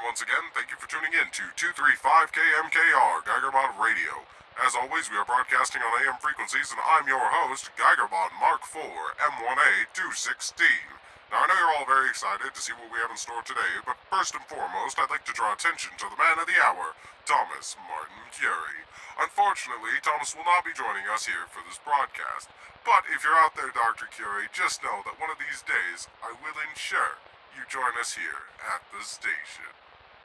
once again, thank you for tuning in to 235KMKR, Geigerbot Radio. As always, we are broadcasting on AM frequencies, and I'm your host, Geigerbot Mark IV, M1A 216. Now, I know you're all very excited to see what we have in store today, but first and foremost, I'd like to draw attention to the man of the hour, Thomas Martin Curie. Unfortunately, Thomas will not be joining us here for this broadcast, but if you're out there, Dr. Curie, just know that one of these days, I will ensure you join us here at the station.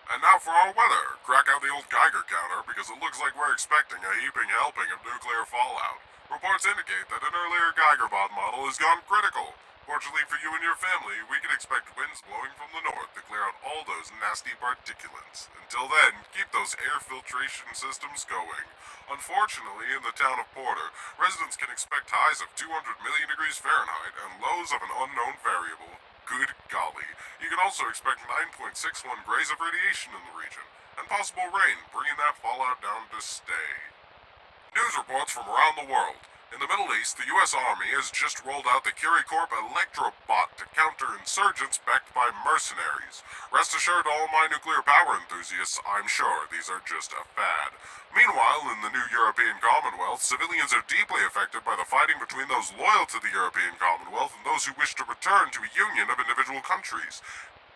And now for our weather. Crack out the old Geiger counter, because it looks like we're expecting a heaping helping of nuclear fallout. Reports indicate that an earlier Geigerbot model has gone critical. Fortunately for you and your family, we can expect winds blowing from the north to clear out all those nasty particulates. Until then, keep those air filtration systems going. Unfortunately, in the town of Porter, residents can expect highs of 200 million degrees Fahrenheit and lows of an unknown variable. Good golly. You can also expect 9.61 grays of radiation in the region, and possible rain, bringing that fallout down to stay. News reports from around the world. In the Middle East, the U.S. Army has just rolled out the Curie Corp Electrobot to counter insurgents backed by mercenaries. Rest assured, all my nuclear power enthusiasts, I'm sure these are just a fad. Meanwhile, in the new European Commonwealth, civilians are deeply affected by the fighting between those loyal to the European Commonwealth and those who wish to return to a union of individual countries.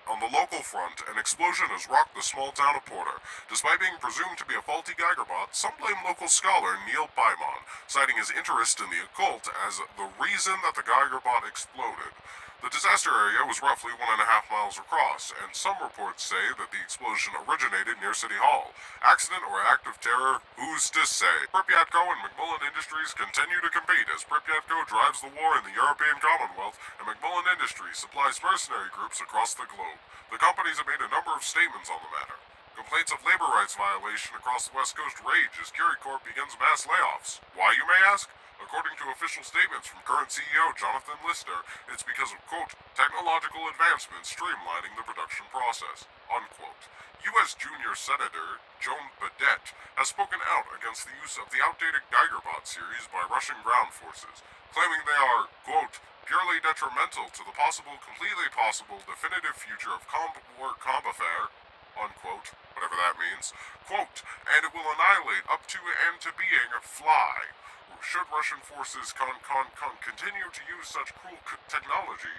On the local front, an explosion has rocked the small town of Porter. Despite being presumed to be a faulty Geigerbot, some blame local scholar Neil Paimon, citing his interest in the occult as the reason that the Geigerbot exploded. The disaster area was roughly 1.5 miles across, and some reports say that the explosion originated near City Hall. Accident or act of terror, who's to say? Pripyatko and McMullen Industries continue to compete as Pripyatko drives the war in the European Commonwealth, and McMullen Industries supplies mercenary groups across the globe. The companies have made a number of statements on the matter. Complaints of labor rights violation across the West Coast rage as Curie Corp begins mass layoffs. Why, you may ask? According to official statements from current CEO Jonathan Lister, it's because of, quote, technological advancements streamlining the production process, unquote. U.S. Junior Senator Joan Badette has spoken out against the use of the outdated Geigerbot series by Russian ground forces, claiming they are, quote, purely detrimental to the completely possible definitive future of combafair, unquote, whatever that means, quote, and it will annihilate up to and to being fly. Should Russian forces continue to use such cruel technology,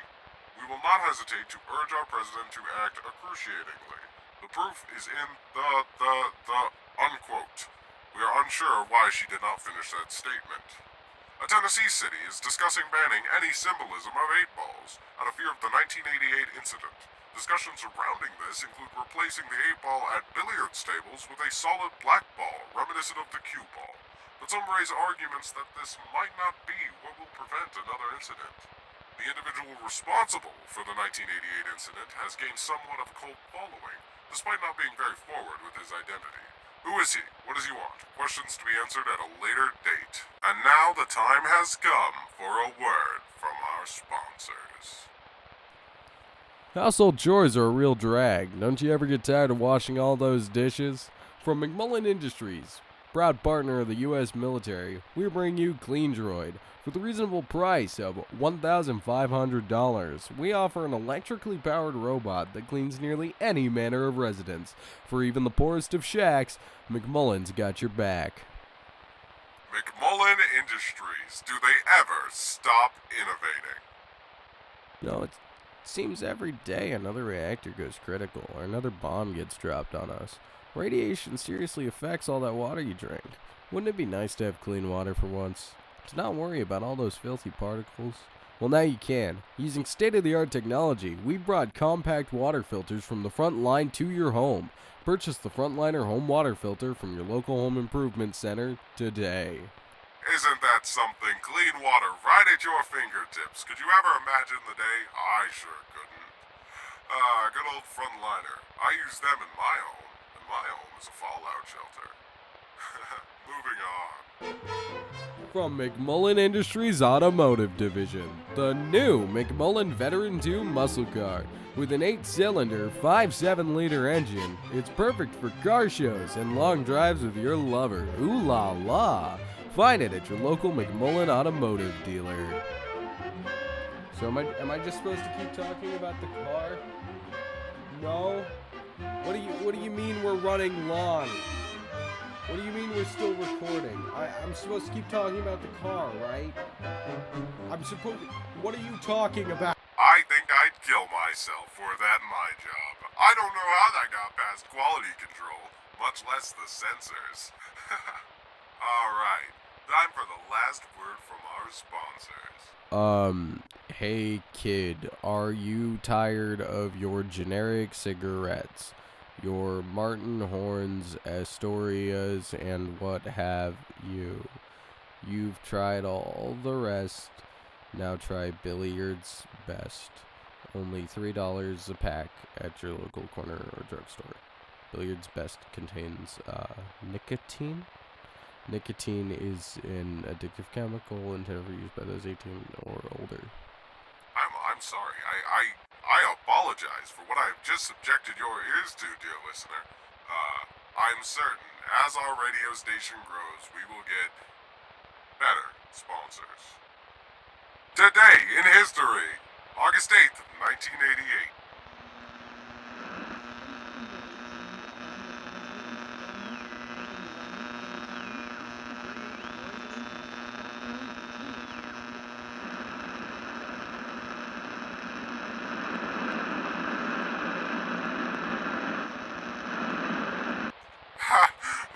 we will not hesitate to urge our president to act excruciatingly. The proof is in the unquote. We are unsure why she did not finish that statement. A Tennessee city is discussing banning any symbolism of 8-balls out of fear of the 1988 incident. Discussions surrounding this include replacing the 8-ball at billiards tables with a solid black ball reminiscent of the cue ball. But some raise arguments that this might not be what will prevent another incident. The individual responsible for the 1988 incident has gained somewhat of a cult following, despite not being very forward with his identity. Who is he? What does he want? Questions to be answered at a later date. And now the time has come for a word from our sponsors. Household chores are a real drag. Don't you ever get tired of washing all those dishes? From McMullen Industries, proud partner of the U.S. military, we bring you Clean Droid. For the reasonable price of $1,500, we offer an electrically powered robot that cleans nearly any manner of residence. For even the poorest of shacks, McMullen's got your back. McMullen Industries, do they ever stop innovating? No, it seems every day another reactor goes critical or another bomb gets dropped on us. Radiation seriously affects all that water you drink. Wouldn't it be nice to have clean water for once? To not worry about all those filthy particles? Well, now you can. Using state-of-the-art technology, we've brought compact water filters from the front line to your home. Purchase the Frontliner Home Water Filter from your local home improvement center today. Isn't that something? Clean water right at your fingertips. Could you ever imagine the day? I sure couldn't. Good old Frontliner. I use them in my home. My home is a fallout shelter. Moving on. From McMullen Industries Automotive Division, the new McMullen Veteran 2 muscle car. With an 8-cylinder, 5.7-liter engine, it's perfect for car shows and long drives with your lover. Ooh la la! Find it at your local McMullen Automotive dealer. So am I just supposed to keep talking about the car? No? What do you mean we're running long? What do you mean we're still recording? I'm supposed to keep talking about the car, right? What are you talking about? I think I'd kill myself for that my job. I don't know how that got past quality control, much less the censors. Alright, time for the last word from our sponsors. Hey kid, are you tired of your generic cigarettes? Your Martin Horns, Astorias, and what have you? You've tried all the rest. Now try Billiard's Best. Only $3 a pack at your local corner or drugstore. Billiard's Best contains nicotine. Nicotine is an addictive chemical intended for use by those 18 or older. I'm sorry. I apologize for what I have just subjected your ears to, dear listener. I'm certain as our radio station grows, we will get better sponsors. Today in history, August 8th, 1988.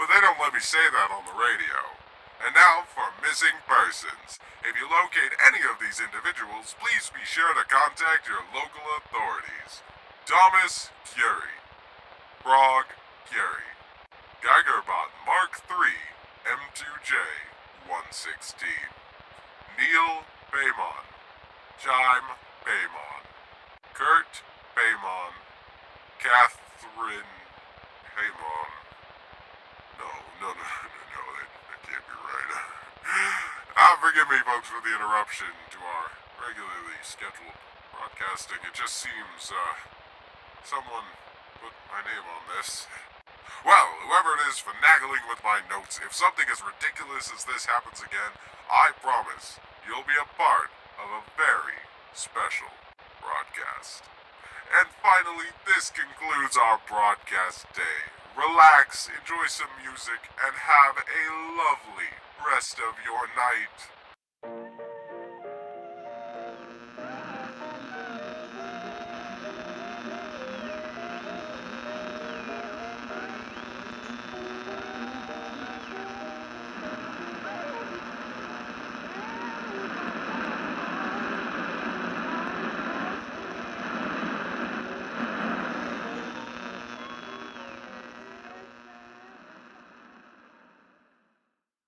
But they don't let me say that on the radio. And now for missing persons. If you locate any of these individuals, please be sure to contact your local authorities. Thomas Curie, Frog Curie, Geigerbot Mark III, M2J 116, Neil Baymon, Chime Baymon, Kurt Baymon, Catherine Baymon. No, that can't be right. Forgive me, folks, for the interruption to our regularly scheduled broadcasting. It just seems, someone put my name on this. Well, whoever it is finagling with my notes, if something as ridiculous as this happens again, I promise you'll be a part of a very special broadcast. And finally, this concludes our broadcast day. Relax, enjoy some music, and have a lovely rest of your night.